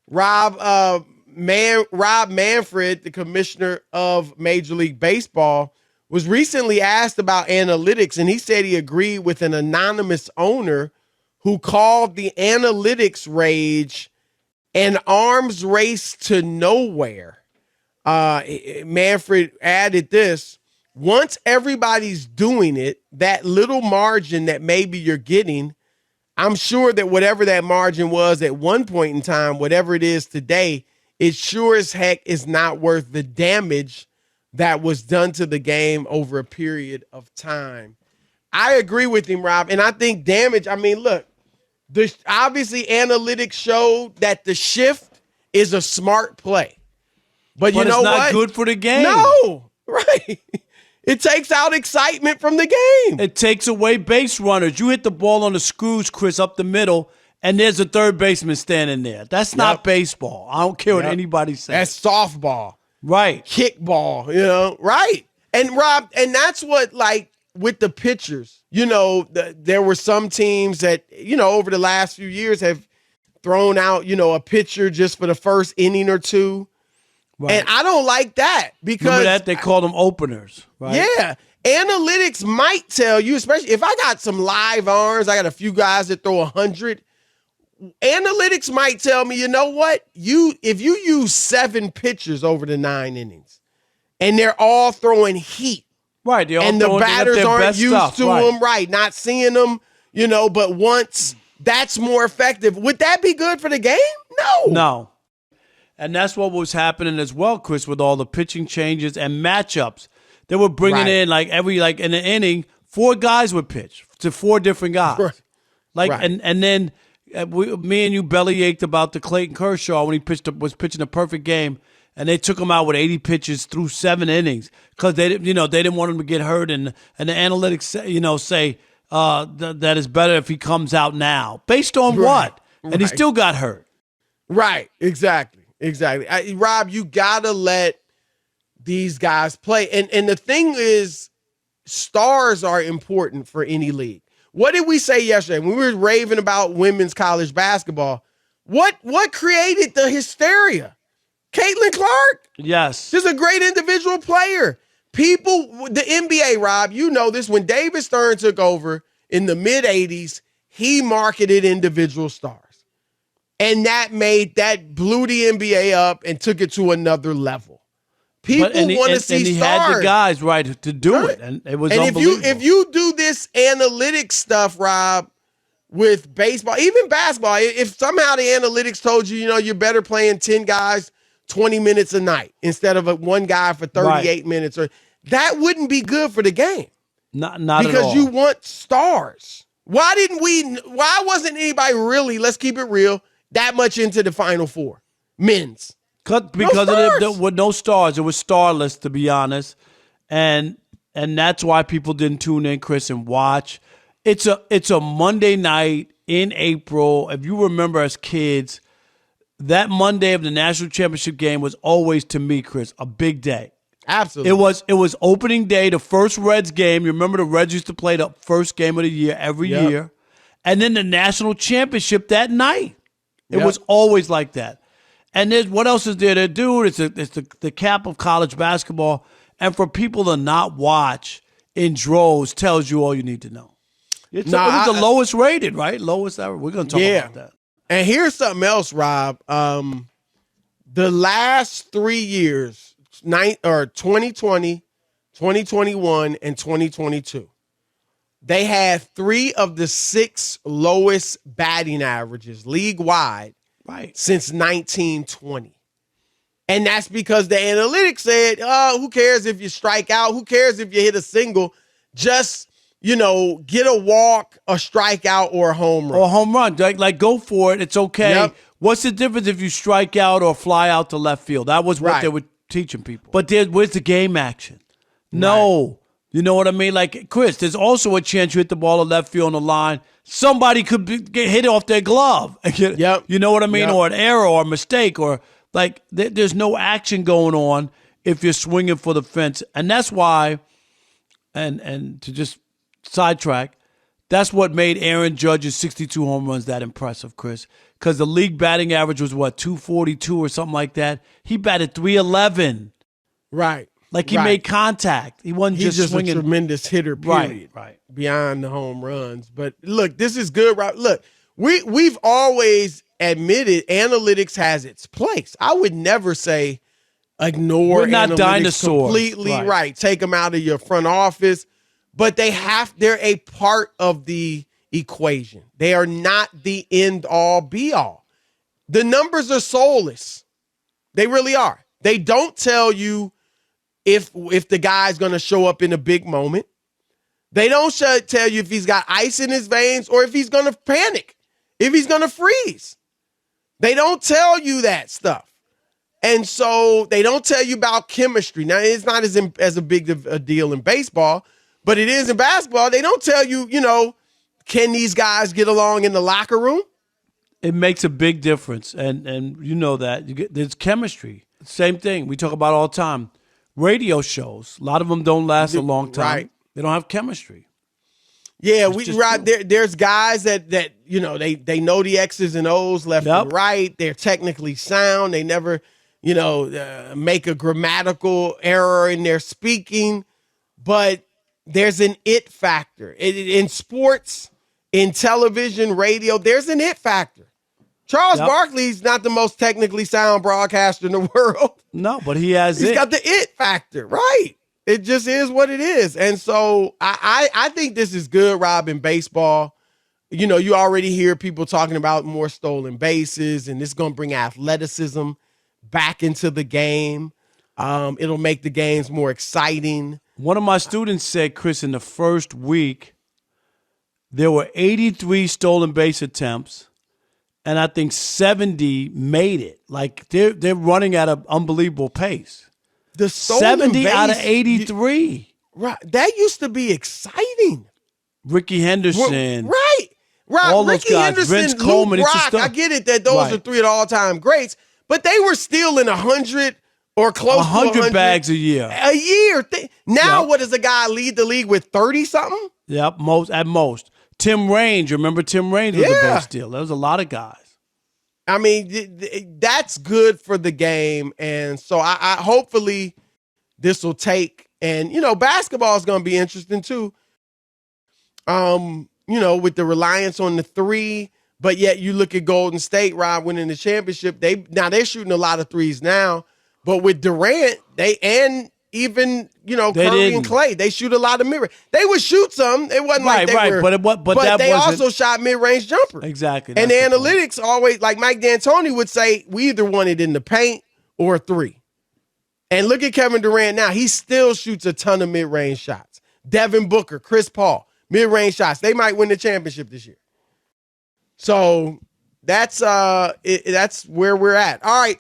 Rob Manfred, the commissioner of Major League Baseball, was recently asked about analytics, and he said he agreed with an anonymous owner who called the analytics rage an arms race to nowhere. Manfred added this: once everybody's doing it, that little margin that maybe you're getting, I'm sure that whatever that margin was at one point in time, whatever it is today, it sure as heck is not worth the damage that was done to the game over a period of time. I agree with him, Rob. And I think damage, I mean, look, obviously analytics showed that the shift is a smart play. But you know what? It's not good for the game. No, right. It takes out excitement from the game. It takes away base runners. You hit the ball on the screws, Chris, up the middle, and there's a third baseman standing there. That's not baseball. I don't care what anybody says. That's softball. Right. Kickball, right. And Rob, and that's what, like, with the pitchers, there were some teams that, over the last few years have thrown out, a pitcher just for the first inning or two. Right. And I don't like that because remember that they call them openers, right? Yeah. Analytics might tell you, especially if I got some live arms, I got a few guys that throw 100. Analytics might tell me, you know what? If you use 7 pitchers over the 9 innings and they're all throwing heat, right? And the batters aren't used to them, right? Not seeing them, but once that's more effective. Would that be good for the game? No. And that's what was happening as well, Chris, with all the pitching changes and matchups. They were bringing in in an inning, 4 guys would pitch to 4 different guys. Right. And then me and you belly ached about the Clayton Kershaw when he was pitching a perfect game, and they took him out with 80 pitches through 7 innings because they didn't want him to get hurt, and the analytics say that it's better if he comes out now. Based on what? And he still got hurt. Right. Exactly. Rob, you gotta let these guys play. And the thing is, stars are important for any league. What did we say yesterday when we were raving about women's college basketball? What created the hysteria? Caitlin Clark. Yes. She's a great individual player. People, the NBA, Rob, you know this, when David Stern took over in the mid-'80s, he marketed individual stars. And that blew the NBA up and took it to another level. People want to see stars. And he had the guys, right, to do it. And it was unbelievable. If you do this analytics stuff, Rob, with baseball, even basketball, if somehow the analytics told you, you're better playing 10 guys 20 minutes a night instead of one guy for 38 minutes, that wouldn't be good for the game. Not at all. Because you want stars. Why wasn't anybody really, let's keep it real, that much into the Final Four? Men's. Because with no stars. It was starless, to be honest. And that's why people didn't tune in, Chris, and watch. It's a Monday night in April. If you remember as kids, that Monday of the national championship game was always, to me, Chris, a big day. Absolutely. It was opening day, the first Reds game. You remember the Reds used to play the first game of the year every year. And then the national championship that night. It was always like that. And there's what else is there to do? It's the cap of college basketball. And for people to not watch in droves tells you all you need to know. It was the lowest rated, right? Lowest ever. We're going to talk about that. And here's something else, Rob. The last 3 years, 2020, 2021, and 2022, they had 3 of the 6 lowest batting averages league-wide since 1920. And that's because the analytics said, who cares if you strike out? Who cares if you hit a single? Just, get a walk, a strikeout, or a home run. Or a home run. Like go for it. It's okay. Yep. What's the difference if you strike out or fly out to left field? That was what they were teaching people. But where's the game action? No. Right. You know what I mean? Like, Chris, there's also a chance you hit the ball to left field on the line. Somebody could get hit off their glove. Yep. You know what I mean? Yep. Or an error or a mistake. Or, like, there's no action going on if you're swinging for the fence. And that's why, and to just sidetrack, That's what made Aaron Judge's 62 home runs that impressive, Chris. Because the league batting average was, 242 or something like that. He batted 311. Right. Like he made contact. He wasn't He's just swinging. a tremendous hitter, period. Right. Beyond the home runs. But look, this is good, Rob. Look, we've always admitted analytics has its place. I would never say ignore We're not analytics dinosaurs. completely. Right. Take them out of your front office. But they're a part of the equation. They are not the end all be all. The numbers are soulless. They really are. They don't tell you if the guy's going to show up in a big moment. They don't tell you if he's got ice in his veins or if he's going to panic, if he's going to freeze. They don't tell you that stuff. And so they don't tell you about chemistry. Now, it's not as a big a deal in baseball, but it is in basketball. They don't tell you, can these guys get along in the locker room? It makes a big difference. And you know that. There's chemistry. Same thing. We talk about all the time. Radio shows, a lot of them don't last a long time. Right. They don't have chemistry. Yeah, there's guys that they know the X's and O's left and right. They're technically sound. They never, make a grammatical error in their speaking. But there's an it factor. In sports, in television, radio, there's an it factor. Charles Barkley's not the most technically sound broadcaster in the world. No, but he's got the it factor, right? It just is what it is. And so I think this is good, Rob, in baseball. You already hear people talking about more stolen bases, and this is going to bring athleticism back into the game. It'll make the games more exciting. One of my students said, Chris, in the first week, there were 83 stolen base attempts, and I think 70 made it. Like, they're running at an unbelievable pace. The stolen 70 base, out of 83. Right. That used to be exciting. Ricky Henderson. Right. All Ricky those guys. Henderson, Vince Coleman. Luke Rock, I get it that those are three of the all-time greats, but they were still in 100 or close to 100 bags a year. Now, what does a guy lead the league with, 30-something? Yep, at most. Tim Raines. Remember Tim Raines was a base steal. There was a lot of guys. I mean, that's good for the game. And so I hopefully this will take, and, basketball is going to be interesting too. With the reliance on the three, but yet you look at Golden State, Rob, winning the championship. They're shooting a lot of threes now, but with Durant, even Curry and Clay, they shoot a lot of mid-range. They would shoot some. It wasn't like they were, but they also shot mid-range jumpers. Exactly. And the analytics always, like Mike D'Antoni would say, we either want it in the paint or a three. And look at Kevin Durant now. He still shoots a ton of mid-range shots. Devin Booker, Chris Paul, mid-range shots. They might win the championship this year. So that's where we're at. All right.